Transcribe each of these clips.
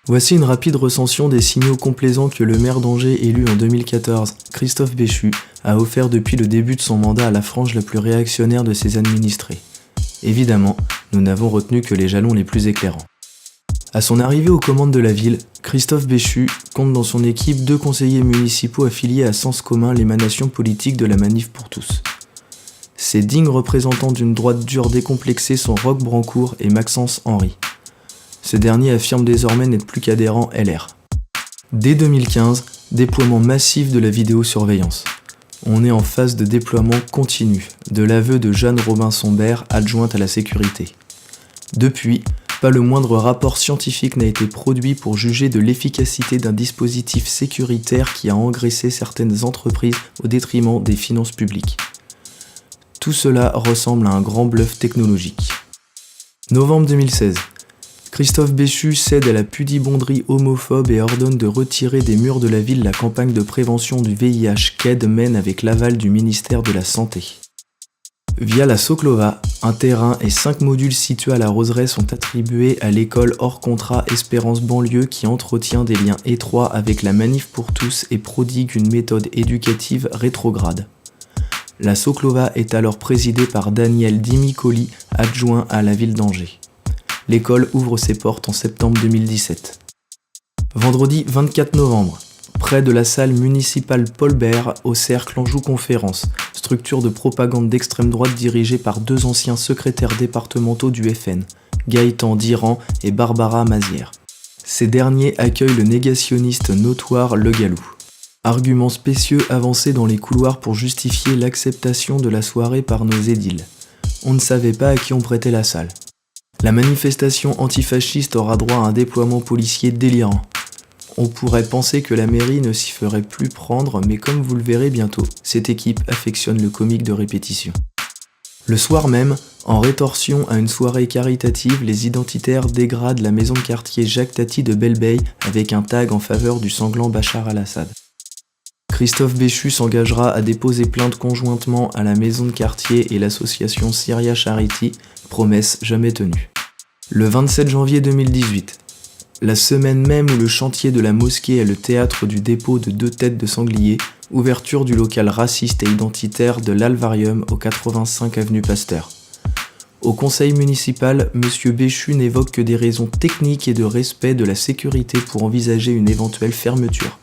Voici une rapide recension des signaux complaisants que le maire d'Angers élu en 2014, Christophe Béchu, a offert depuis le début de son mandat à la frange la plus réactionnaire de ses administrés. Évidemment, nous n'avons retenu que les jalons les plus éclairants. À son arrivée aux commandes de la ville, Christophe Béchu compte dans son équipe 2 conseillers municipaux affiliés à Sens Commun, l'émanation politique de la Manif pour tous. Ces dignes représentants d'une droite dure décomplexée sont Roch Brancourt et Maxence Henry. Ce dernier affirme désormais n'être plus qu'adhérent LR. Dès 2015, déploiement massif de la vidéosurveillance. On est en phase de déploiement continu, de l'aveu de Jeanne Robinson-Bert, adjointe à la sécurité. Depuis, pas le moindre rapport scientifique n'a été produit pour juger de l'efficacité d'un dispositif sécuritaire qui a engraissé certaines entreprises au détriment des finances publiques. Tout cela ressemble à un grand bluff technologique. Novembre 2016. Christophe Béchu cède à la pudibonderie homophobe et ordonne de retirer des murs de la ville la campagne de prévention du VIH qu'AID mène avec l'aval du ministère de la Santé. Via la Soclova, un terrain et 5 modules situés à la Roseraie sont attribués à l'école hors contrat Espérance Banlieue qui entretient des liens étroits avec la Manif pour tous et prodigue une méthode éducative rétrograde. La Soclova est alors présidée par Daniel Dimicoli, adjoint à la ville d'Angers. L'école ouvre ses portes en septembre 2017. Vendredi 24 novembre, près de la salle municipale Paul Bert au Cercle Anjou Conférence, structure de propagande d'extrême droite dirigée par 2 anciens secrétaires départementaux du FN, Gaëtan Diran et Barbara Mazière. Ces derniers accueillent le négationniste notoire Le Gallou. Arguments spécieux avancés dans les couloirs pour justifier l'acceptation de la soirée par nos édiles. On ne savait pas à qui on prêtait la salle. La manifestation antifasciste aura droit à un déploiement policier délirant. On pourrait penser que la mairie ne s'y ferait plus prendre, mais comme vous le verrez bientôt, cette équipe affectionne le comique de répétition. Le soir même, en rétorsion à une soirée caritative, les identitaires dégradent la maison de quartier Jacques Tati de Belle-Beille avec un tag en faveur du sanglant Bachar al-Assad. Christophe Béchu s'engagera à déposer plainte conjointement à la maison de quartier et l'association Syria Charity, promesse jamais tenue. Le 27 janvier 2018, la semaine même où le chantier de la mosquée est le théâtre du dépôt de 2 têtes de sanglier, ouverture du local raciste et identitaire de l'Alvarium au 85 avenue Pasteur. Au conseil municipal, M. Béchu n'évoque que des raisons techniques et de respect de la sécurité pour envisager une éventuelle fermeture.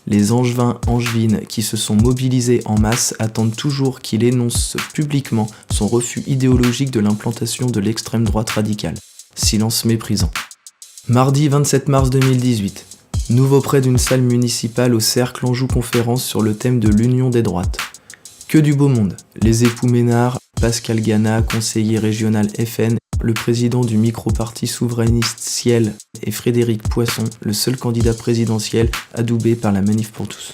Les Angevins-Angevines qui se sont mobilisés en masse attendent toujours qu'il énonce publiquement son refus idéologique de l'implantation de l'extrême droite radicale. Silence méprisant. Mardi 27 mars 2018. Nouveau prêt d'une salle municipale au Cercle Anjou Conférence sur le thème de l'union des droites. Que du beau monde. Les époux Ménard, Pascal Gana, conseiller régional FN, le président du micro-parti souverainiste Ciel et Frédéric Poisson, le seul candidat présidentiel adoubé par la Manif pour tous.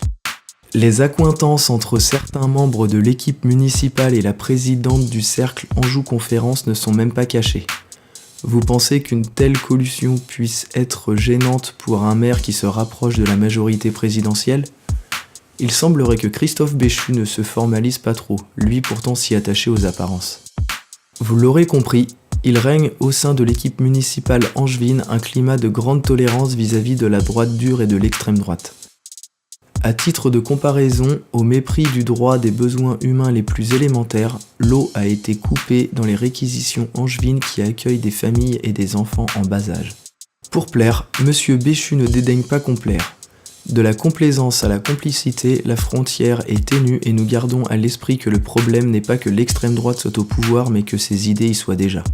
Les accointances entre certains membres de l'équipe municipale et la présidente du Cercle Anjou Conférence ne sont même pas cachées. Vous pensez qu'une telle collusion puisse être gênante pour un maire qui se rapproche de la majorité présidentielle ? Il semblerait que Christophe Béchu ne se formalise pas trop, lui pourtant si attaché aux apparences. Vous l'aurez compris, il règne au sein de l'équipe municipale angevine un climat de grande tolérance vis-à-vis de la droite dure et de l'extrême droite. À titre de comparaison, au mépris du droit des besoins humains les plus élémentaires, l'eau a été coupée dans les réquisitions angevines qui accueillent des familles et des enfants en bas âge. Pour plaire, M. Béchu ne dédaigne pas complaire. De la complaisance à la complicité, la frontière est ténue et nous gardons à l'esprit que le problème n'est pas que l'extrême droite soit au pouvoir mais que ses idées y soient déjà.